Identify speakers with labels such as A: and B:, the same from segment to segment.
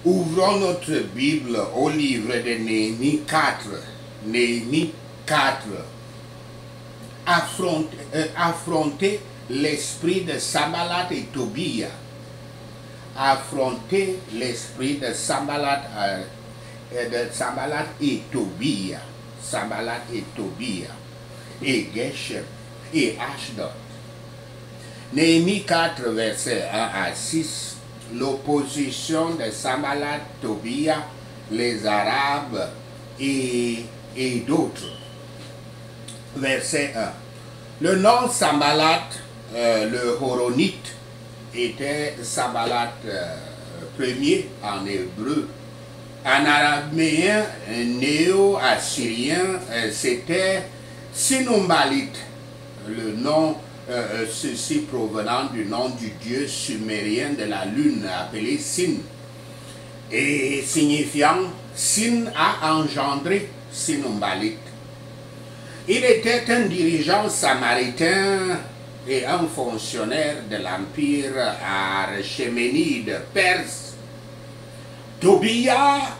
A: Ouvrons notre Bible au livre de Néhémie 4. Néhémie 4. Affronter l'esprit de Sanballat et Tobia. Affronter l'esprit de Sanballat et Tobia. Sanballat et Tobia. Et Geshem et Ashdod. Néhémie 4, versets 1 à 6. L'opposition de Sanballat, Tobia, les Arabes et d'autres. Verset 1. Le nom Sanballat, le Horonite, était Sanballat premier en hébreu. En araméen néo-assyrien, c'était Sinumbalit, le nom ceci provenant du nom du dieu sumérien de la lune appelé Sin, et signifiant Sin a engendré Sinumbalit. Il était un dirigeant samaritain et un fonctionnaire de l'empire archéménide perse. Tobia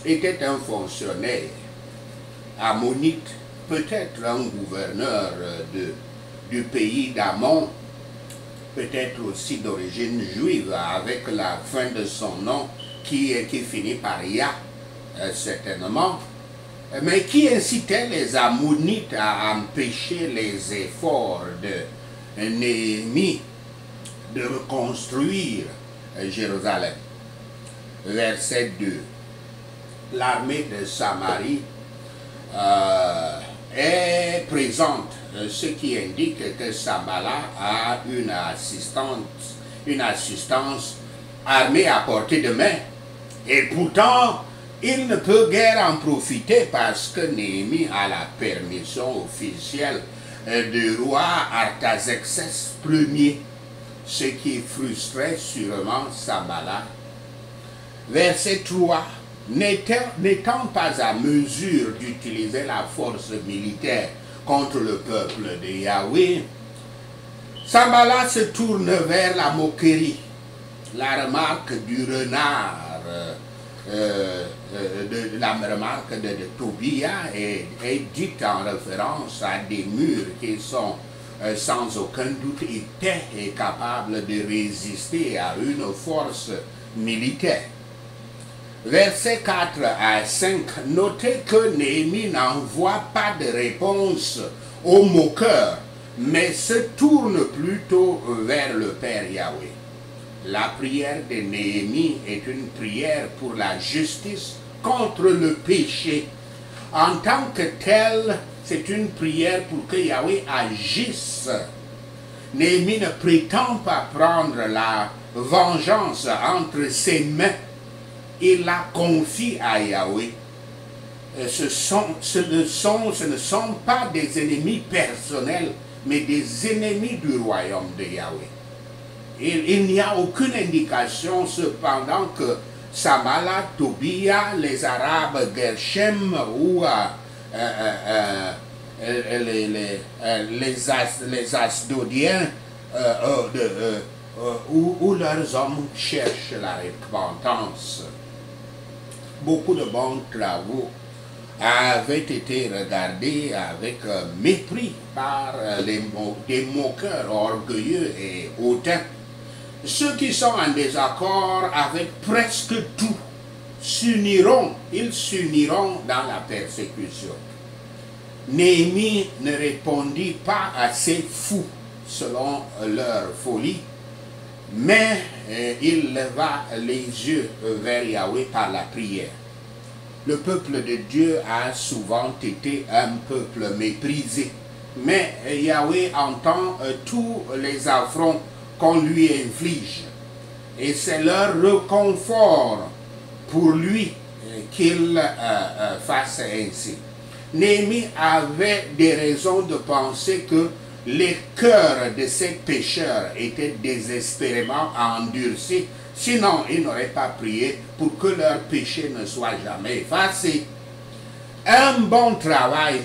A: était un fonctionnaire ammonite, peut-être un gouverneur du pays d'Amon, peut-être aussi d'origine juive, avec la fin de son nom qui finit par Ya, certainement, mais qui incitait les Ammonites à empêcher les efforts de Néhémie de reconstruire Jérusalem. Verset 2. L'armée de Samarie est présente, ce qui indique que Sanballat a une assistance armée à portée de main. Et pourtant, il ne peut guère en profiter parce que Néhémie a la permission officielle du roi Artaxerxès Ier, ce qui frustrait sûrement Sanballat. Verset 3. N'étant pas à mesure d'utiliser la force militaire contre le peuple de Yahweh, Sanballat se tourne vers la moquerie. La remarque du renard, la remarque de Tobia est dite en référence à des murs qui sont sans aucun doute épais et capables de résister à une force militaire. Versets 4 à 5, notez que Néhémie n'envoie pas de réponse aux moqueurs, mais se tourne plutôt vers le Père Yahweh. La prière de Néhémie est une prière pour la justice contre le péché. En tant que telle, c'est une prière pour que Yahweh agisse. Néhémie ne prétend pas prendre la vengeance entre ses mains. Il la confie à Yahweh. Ce ne sont pas des ennemis personnels, mais des ennemis du royaume de Yahweh. Il n'y a aucune indication cependant que Sanballat, Tobia, les Arabes, Geshem ou les Asdodiens où leurs hommes cherchent la repentance. Beaucoup de bons travaux avaient été regardés avec mépris par des moqueurs orgueilleux et hautains. Ceux qui sont en désaccord avec presque tout ils s'uniront dans la persécution. Néhémie ne répondit pas à ces fous selon leur folie, mais il leva les yeux vers Yahweh par la prière. Le peuple de Dieu a souvent été un peuple méprisé, mais Yahweh entend tous les affronts qu'on lui inflige, et c'est leur réconfort pour lui qu'il fasse ainsi. Néhémie avait des raisons de penser que les cœurs de ces pécheurs étaient désespérément endurcis, sinon ils n'auraient pas prié pour que leurs péchés ne soient jamais effacés. Un bon travail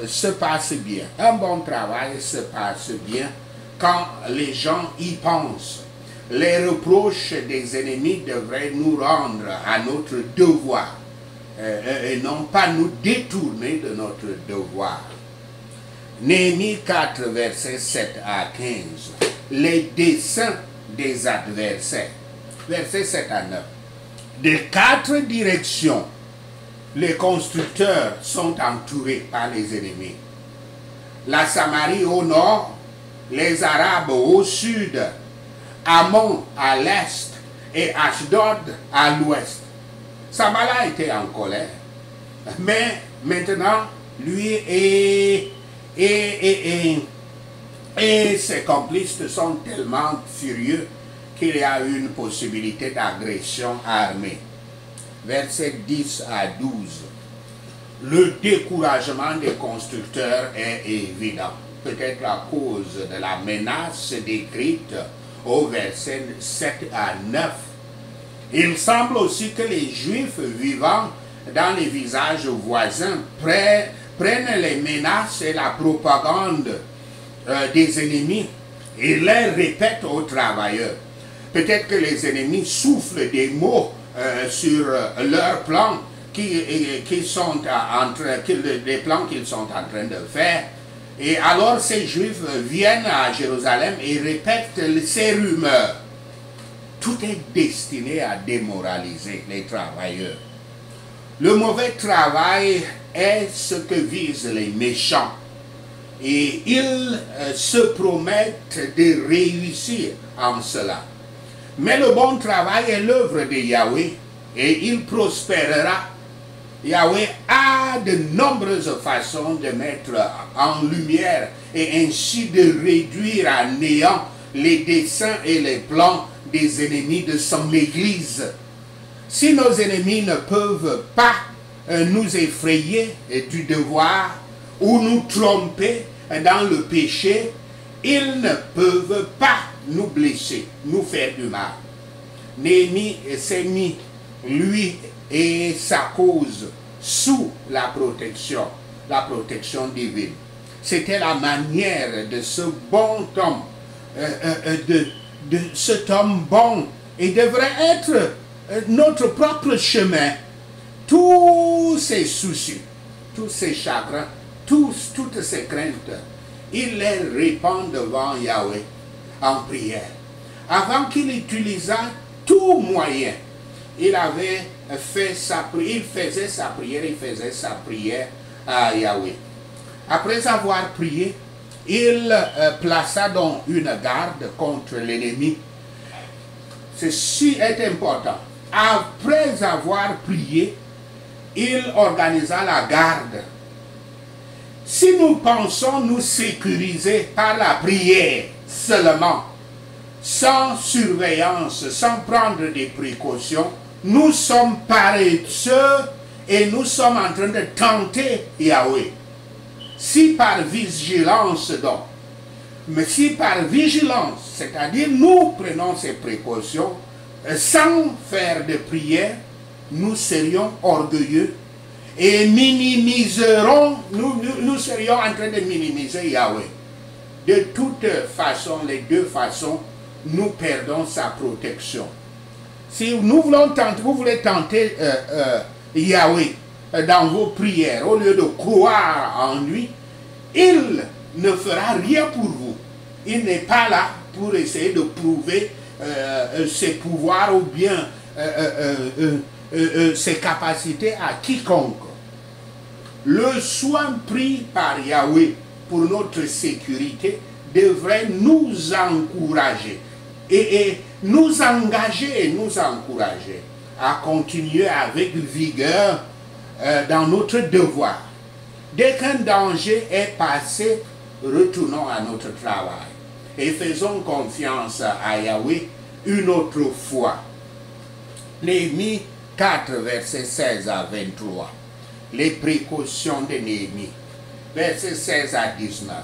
A: se passe bien. Un bon travail se passe bien quand les gens y pensent. les reproches des ennemis devraient nous rendre à notre devoir et non pas nous détourner de notre devoir. Néhémie 4, versets 7 à 15. Les desseins des adversaires. Versets 7 à 9. De 4 directions, les constructeurs sont entourés par les ennemis. La Samarie au nord, les Arabes au sud, Ammon à l'est et Ashdod à l'ouest. Samala était en colère, mais maintenant, lui et ses complices sont tellement furieux qu'il y a une possibilité d'agression armée. Versets 10 à 12. Le découragement des constructeurs est évident, peut-être à cause de la menace décrite au verset 7 à 9. Il semble aussi que les Juifs vivant dans les villages voisins prennent les menaces et la propagande des ennemis et les répètent aux travailleurs. Peut-être que les ennemis soufflent des mots sur leurs plans les plans qu'ils sont en train de faire. Et alors ces Juifs viennent à Jérusalem et répètent ces rumeurs. Tout est destiné à démoraliser les travailleurs. Le mauvais travail est ce que visent les méchants. Et ils se promettent de réussir en cela. Mais le bon travail est l'œuvre de Yahweh et il prospérera. Yahweh a de nombreuses façons de mettre en lumière et ainsi de réduire à néant les desseins et les plans des ennemis de son Église. Si nos ennemis ne peuvent pas nous effrayer du devoir ou nous tromper dans le péché, ils ne peuvent pas nous blesser, nous faire du mal. Néhémie s'est mis, lui et sa cause, sous la protection divine. C'était la manière de ce bon homme, de cet homme bon, et devrait être notre propre chemin. Tous ses soucis, tous ses chagrins, toutes ses craintes, il les répand devant Yahweh en prière. Avant qu'il utilisât tout moyen, il faisait sa prière à Yahweh. Après avoir prié, il plaça donc une garde contre l'ennemi. Ceci est important. Après avoir prié, il organisa la garde. Si nous pensons nous sécuriser par la prière seulement, sans surveillance, sans prendre des précautions, nous sommes paresseux et nous sommes en train de tenter Yahweh. Si par vigilance donc, mais si par vigilance, c'est-à-dire nous prenons ces précautions, sans faire de prière, nous serions orgueilleux et minimiserons, nous serions en train de minimiser Yahweh. De toute façon, les deux façons, nous perdons sa protection. Si nous voulons tenter, vous voulez tenter Yahweh dans vos prières, au lieu de croire en lui, il ne fera rien pour vous. Il n'est pas là pour essayer de prouver ses pouvoirs ou bien ses capacités à quiconque. Le soin pris par Yahweh pour notre sécurité devrait nous encourager et nous engager et nous encourager à continuer avec vigueur dans notre devoir. Dès qu'un danger est passé, retournons à notre travail et faisons confiance à Yahweh une autre fois. Néhémie 4, versets 16 à 23. Les précautions de Néhémie, versets 16 à 19.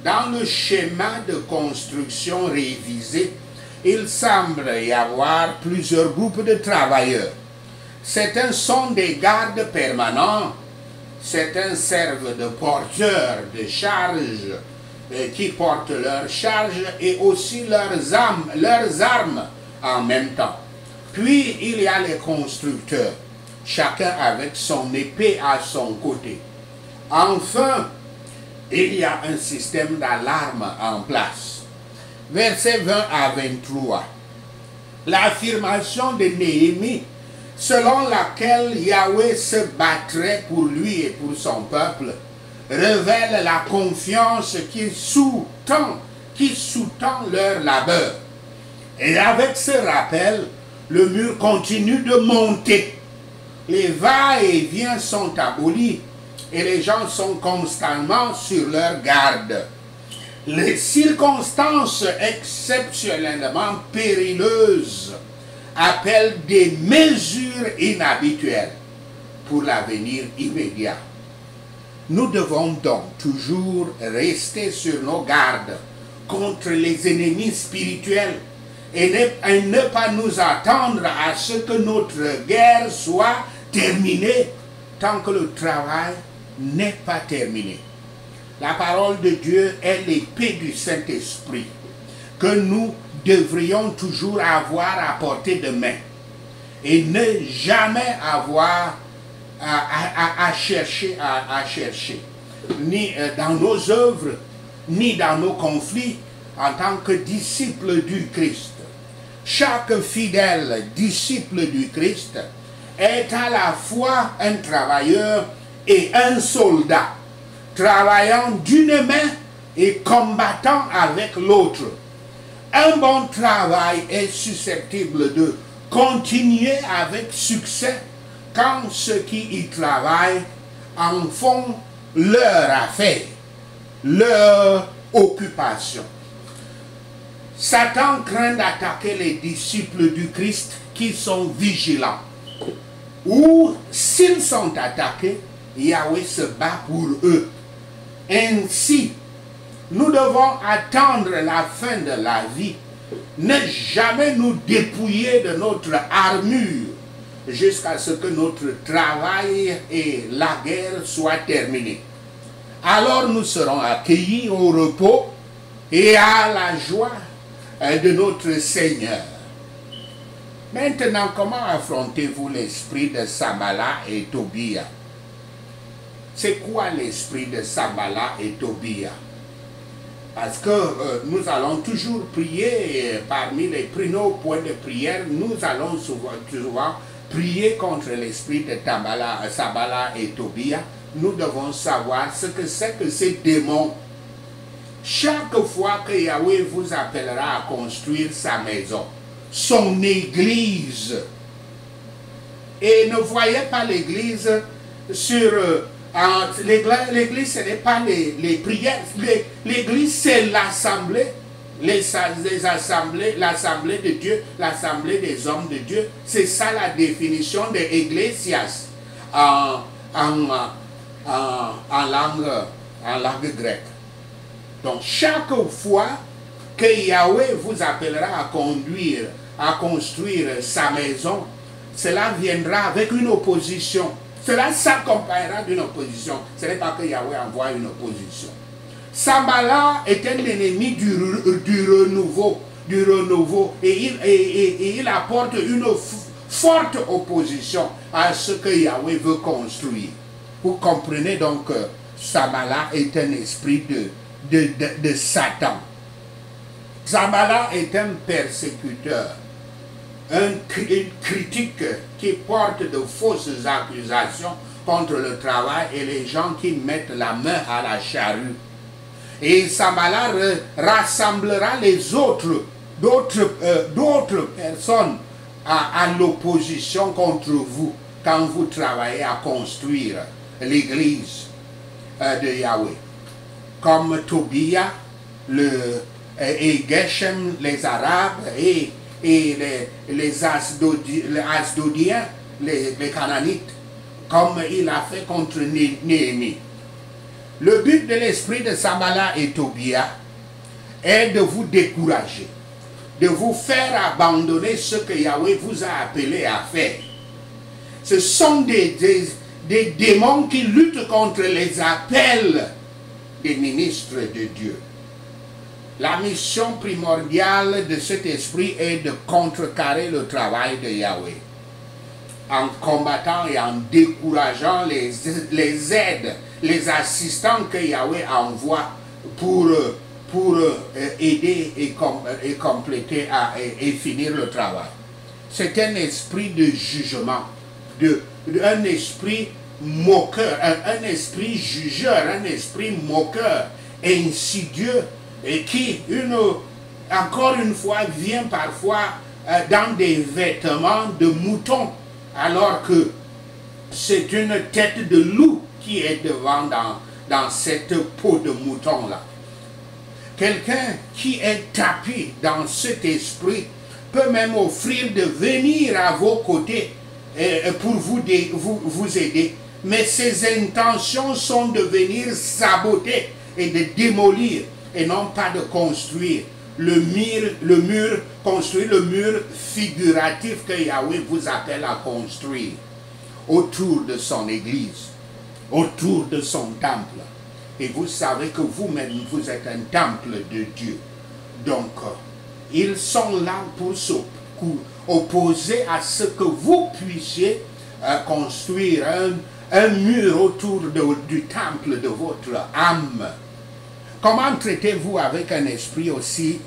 A: Dans le schéma de construction révisé, il semble y avoir plusieurs groupes de travailleurs. Certains sont des gardes permanents, certains servent de porteurs de charges qui portent leurs charges et aussi leurs armes en même temps. Puis il y a les constructeurs, chacun avec son épée à son côté. Enfin, il y a un système d'alarme en place. Versets 20 à 23. L'affirmation de Néhémie, selon laquelle Yahweh se battrait pour lui et pour son peuple, révèle la confiance qui sous-tend leur labeur. Et avec ce rappel, le mur continue de monter. Les va-et-vient sont abolis et les gens sont constamment sur leur garde. Les circonstances exceptionnellement périlleuses appellent des mesures inhabituelles pour l'avenir immédiat. Nous devons donc toujours rester sur nos gardes contre les ennemis spirituels et ne pas nous attendre à ce que notre guerre soit terminée tant que le travail n'est pas terminé. La parole de Dieu est l'épée du Saint-Esprit que nous devrions toujours avoir à portée de main et ne jamais avoir à chercher, ni dans nos œuvres, ni dans nos conflits en tant que disciples du Christ. Chaque fidèle disciple du Christ est à la fois un travailleur et un soldat, travaillant d'une main et combattant avec l'autre. Un bon travail est susceptible de continuer avec succès quand ceux qui y travaillent en font leur affaire, leur occupation. Satan craint d'attaquer les disciples du Christ qui sont vigilants. Ou s'ils sont attaqués, Yahweh se bat pour eux. Ainsi, nous devons attendre la fin de la vie, ne jamais nous dépouiller de notre armure jusqu'à ce que notre travail et la guerre soient terminés. Alors nous serons accueillis au repos et à la joie de notre Seigneur. Maintenant, comment affrontez-vous l'esprit de Sanballat et Tobia? C'est quoi l'esprit de Sanballat et Tobia? Parce que nous allons toujours prier, parmi les nos points de prière, nous allons souvent prier contre l'esprit de Sanballat et Tobia. Nous devons savoir ce que c'est que ces démons. Chaque fois que Yahweh vous appellera à construire sa maison, son église, et ne voyez pas l'église sur... l'église, ce n'est pas les prières. L'église, c'est l'assemblée. L'assemblée de Dieu, l'assemblée des hommes de Dieu. C'est ça la définition de ecclésias en langue grecque. Donc, chaque fois que Yahweh vous appellera à construire sa maison, cela viendra avec une opposition. Cela s'accompagnera d'une opposition. Ce n'est pas que Yahweh envoie une opposition. Sanballat est un ennemi du renouveau. Et il apporte une forte opposition à ce que Yahweh veut construire. Vous comprenez donc que Sanballat est un esprit de Satan. Sanballat est un persécuteur, une critique qui porte de fausses accusations contre le travail et les gens qui mettent la main à la charrue. Et Sanballat rassemblera les d'autres personnes à l'opposition contre vous quand vous travaillez à construire l'église de Yahweh. Comme Tobia et Geshem, les Arabes, et les Asdodiens, les Cananites, comme il a fait contre Néhémie. Le but de l'esprit de Sanballat et Tobia est de vous décourager, de vous faire abandonner ce que Yahweh vous a appelé à faire. Ce sont des démons qui luttent contre les appels des ministres de Dieu. La mission primordiale de cet esprit est de contrecarrer le travail de Yahweh, en combattant et en décourageant les aides, les assistants que Yahweh envoie pour aider et compléter et finir le travail. C'est un esprit de jugement, un esprit moqueur, un esprit jugeur, un esprit moqueur, insidieux, et qui, encore une fois, vient parfois dans des vêtements de mouton, alors que c'est une tête de loup qui est devant dans cette peau de mouton-là. Quelqu'un qui est tapis dans cet esprit peut même offrir de venir à vos côtés pour vous aider. Mais ses intentions sont de venir saboter et de démolir et non pas de construire construire le mur figuratif que Yahweh vous appelle à construire autour de son église, autour de son temple. Et vous savez que vous-même, vous êtes un temple de Dieu. Donc, ils sont là pour s'opposer à ce que vous puissiez construire un mur autour du temple de votre âme. Comment traitez-vous avec un esprit aussi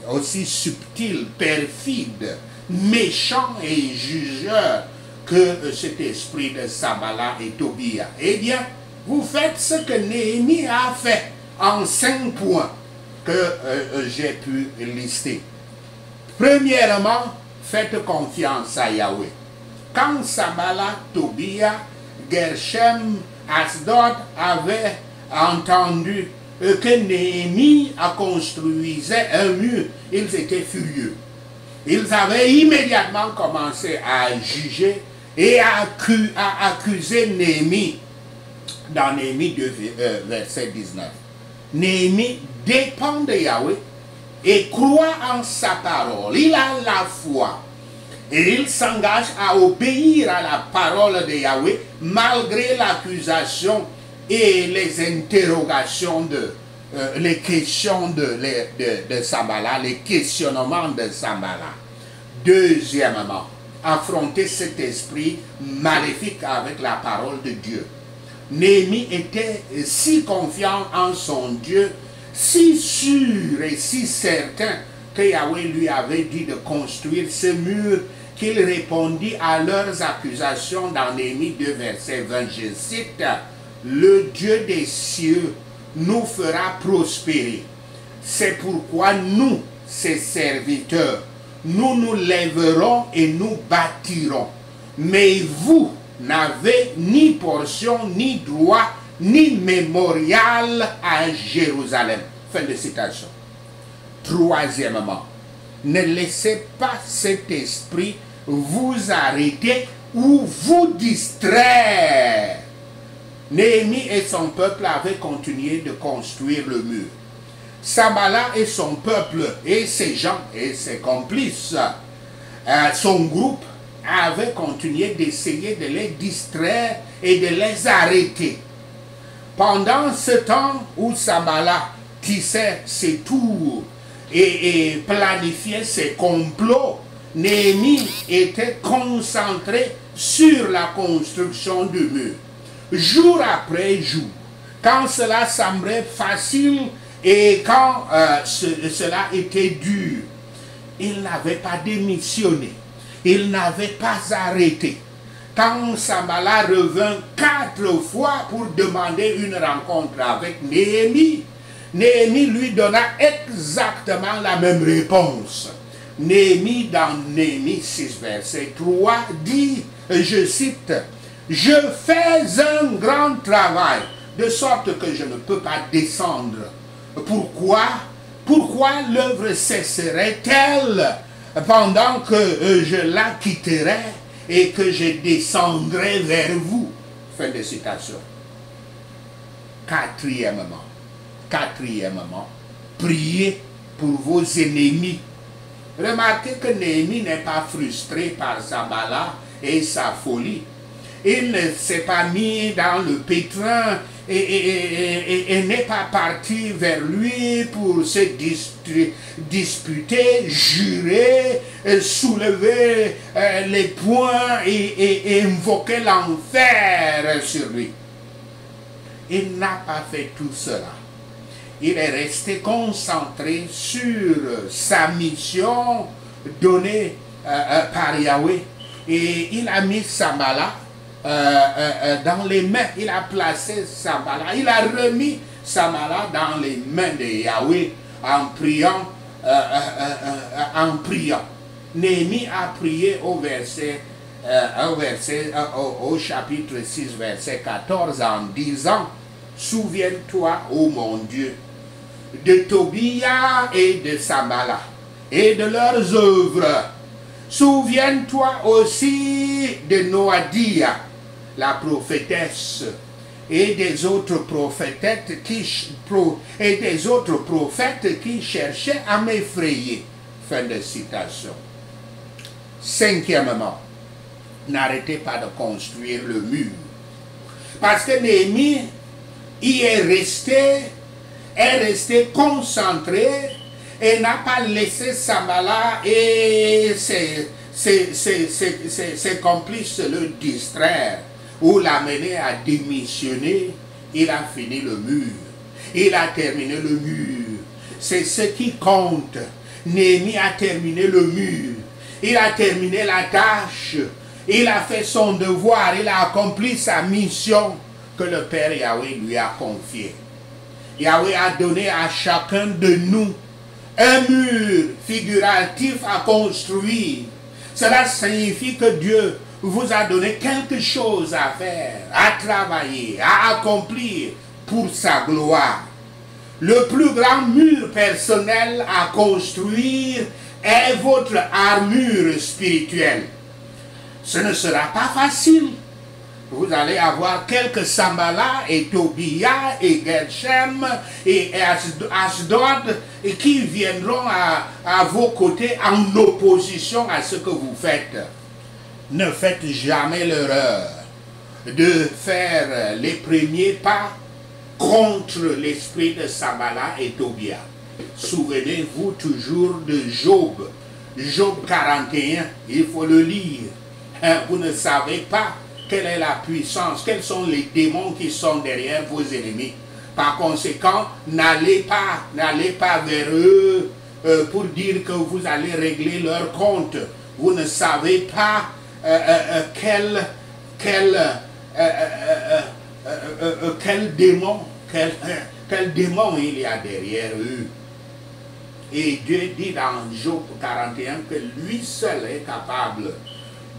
A: subtil, perfide, méchant et jugeur que cet esprit de Sanballat et Tobia? Eh bien, vous faites ce que Néhémie a fait en 5 points que j'ai pu lister. Premièrement, faites confiance à Yahweh. Quand Sanballat, Tobia, Geshem, Asdod avaient entendu que Néhémie a construisait un mur, ils étaient furieux. Ils avaient immédiatement commencé à juger et à accuser Néhémie dans Néhémie 2, verset 19. Néhémie dépend de Yahweh et croit en sa parole. Il a la foi et il s'engage à obéir à la parole de Yahweh malgré l'accusation et les interrogations les questions de Sanballat, les questionnements de Sanballat. Deuxièmement, affronter cet esprit maléfique avec la parole de Dieu. Néhémie était si confiant en son Dieu, si sûr et si certain que Yahweh lui avait dit de construire ce mur, qu'il répondit à leurs accusations dans Néhémie 2, verset 20. Je cite: le Dieu des cieux nous fera prospérer. C'est pourquoi nous, ses serviteurs, nous lèverons et nous bâtirons. Mais vous n'avez ni portion, ni droit, ni mémorial à Jérusalem. Fin de citation. Troisièmement, ne laissez pas cet esprit vous arrêter ou vous distraire. Néhémie et son peuple avaient continué de construire le mur. Sanballat et son peuple et ses gens et ses complices, son groupe, avaient continué d'essayer de les distraire et de les arrêter. Pendant ce temps où Sanballat tissait ses tours et planifiait ses complots, Néhémie était concentré sur la construction du mur. Jour après jour, quand cela semblait facile et quand cela était dur, il n'avait pas démissionné, il n'avait pas arrêté. Quand Sanballat revint 4 fois pour demander une rencontre avec Néhémie, Néhémie lui donna exactement la même réponse. Néhémie, dans Néhémie 6, verset 3, dit, je cite: « Je fais un grand travail, de sorte que je ne peux pas descendre. Pourquoi l'œuvre cesserait-elle pendant que je la quitterai et que je descendrai vers vous ?» Fin de citation. Quatrièmement, priez pour vos ennemis. Remarquez que Néhémie n'est pas frustré par Sanballat et sa folie. Il ne s'est pas mis dans le pétrin et n'est pas parti vers lui pour se disputer, jurer, soulever les poings et invoquer l'enfer sur lui. Il n'a pas fait tout cela. Il est resté concentré sur sa mission donnée par Yahweh. Et il a mis Sambala dans les mains. Il a placé Sambala. Il a remis Sambala dans les mains de Yahweh en priant. Néhémie a prié au chapitre 6, verset 14, en disant: souviens-toi, ô mon Dieu, de Tobia et de Sambala et de leurs œuvres. Souviens-toi aussi de Noadia, la prophétesse, et des autres prophètes qui cherchaient à m'effrayer. Fin de citation. Cinquièmement, n'arrêtez pas de construire le mur. Parce que Néhémie y est resté concentré et n'a pas laissé Sambala et ses complices le distraire ou l'amener à démissionner. Il a fini le mur. Il a terminé le mur. C'est ce qui compte. Néhémie a terminé le mur. Il a terminé la tâche. Il a fait son devoir. Il a accompli sa mission que le Père Yahweh lui a confiée. Yahweh a donné à chacun de nous un mur figuratif à construire. Cela signifie que Dieu vous a donné quelque chose à faire, à travailler, à accomplir pour sa gloire. Le plus grand mur personnel à construire est votre armure spirituelle. Ce ne sera pas facile. Vous allez avoir quelques Sambala et Tobia et Gershom et Asdod qui viendront à vos côtés en opposition à ce que vous faites. Ne faites jamais l'erreur de faire les premiers pas contre l'esprit de Sambala et Tobia. Souvenez-vous toujours de Job. Job 41, il faut le lire. Vous ne savez pas quelle est la puissance, quels sont les démons qui sont derrière vos ennemis. Par conséquent, n'allez pas vers eux pour dire que vous allez régler leur compte. Vous ne savez pas quel démon il y a derrière eux. Et Dieu dit dans Job 41 que lui seul est capable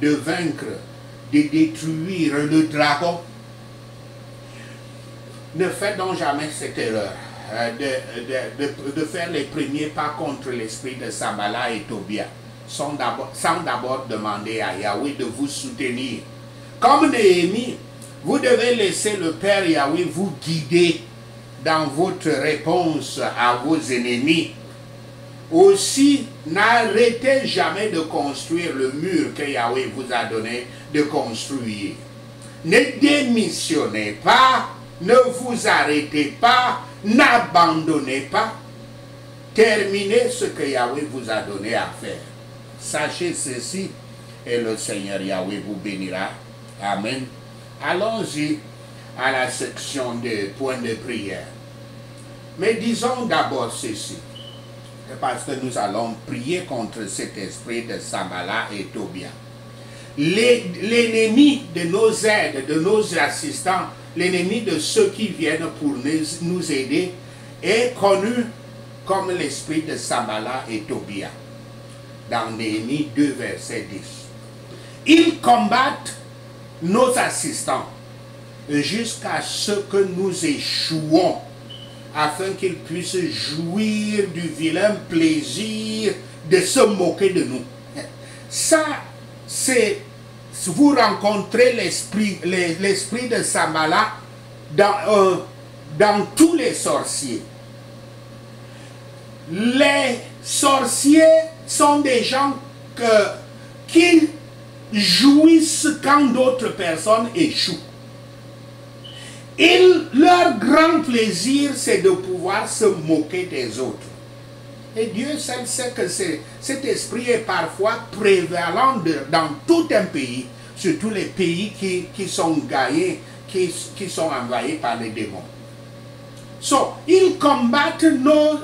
A: de vaincre, de détruire le dragon. Ne faites donc jamais cette erreur de faire les premiers pas contre l'esprit de Sambala et Tobia sans d'abord demander à Yahweh de vous soutenir. Comme Néhémie, vous devez laisser le Père Yahweh vous guider dans votre réponse à vos ennemis. Aussi, n'arrêtez jamais de construire le mur que Yahweh vous a donné de construire. Ne démissionnez pas, ne vous arrêtez pas, n'abandonnez pas. Terminez ce que Yahweh vous a donné à faire. Sachez ceci et le Seigneur Yahweh vous bénira. Amen. Allons-y à la section de points de prière. Mais disons d'abord ceci. Parce que nous allons prier contre cet esprit de Sambala et Tobia. L'ennemi de nos aides, de nos assistants, l'ennemi de ceux qui viennent pour nous aider, est connu comme l'esprit de Sambala et Tobia. Dans Néhémie 2, verset 10. Ils combattent nos assistants jusqu'à ce que nous échouons, afin qu'ils puissent jouir du vilain plaisir de se moquer de nous. Ça, c'est, vous rencontrez l'esprit de Sambala dans tous les sorciers. Les sorciers sont des gens qui jouissent quand d'autres personnes échouent. Leur grand plaisir, c'est de pouvoir se moquer des autres. Et Dieu seul sait que cet esprit est parfois prévalent dans tout un pays, surtout les pays qui sont gagnés, qui sont envahis par les démons. So, ils combattent nos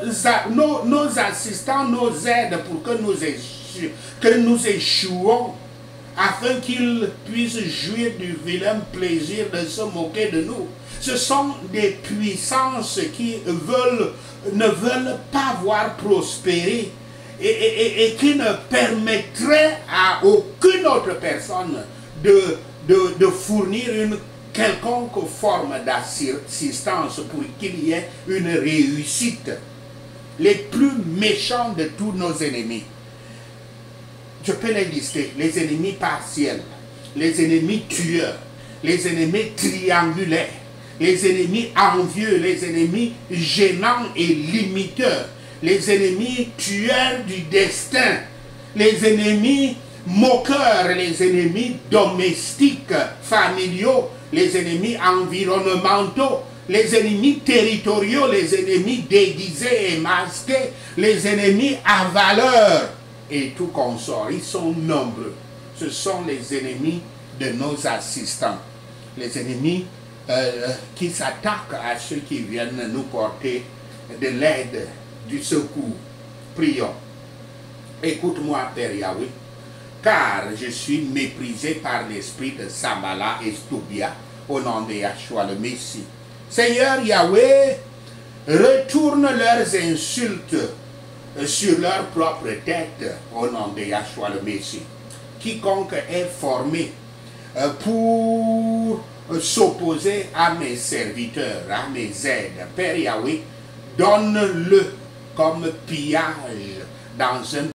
A: assistants, nos aides pour que nous échouons, afin qu'ils puissent jouir du vilain plaisir de se moquer de nous. Ce sont des puissances qui ne veulent pas voir prospérer et qui ne permettraient à aucune autre personne de fournir une quelconque forme d'assistance pour qu'il y ait une réussite. Les plus méchants de tous nos ennemis, je peux les lister: les ennemis partiels, les ennemis tueurs, les ennemis triangulaires, les ennemis envieux, les ennemis gênants et limiteurs, les ennemis tueurs du destin, les ennemis moqueurs, les ennemis domestiques, familiaux, les ennemis environnementaux, les ennemis territoriaux, les ennemis déguisés et masqués, les ennemis avaleurs et tout consort. Ils sont nombreux. Ce sont les ennemis de nos assistants, les ennemis qui s'attaquent à ceux qui viennent nous porter de l'aide, du secours. Prions. Écoute-moi, Père Yahweh, car je suis méprisé par l'esprit de Sambala et Toubia, au nom de Yahshua le Messie. Seigneur Yahweh, retourne leurs insultes sur leur propre tête, au nom de Yahshua le Messie. Quiconque est formé pour s'opposer à mes serviteurs, à mes aides, Père Yahweh, donne-le comme pillage dans un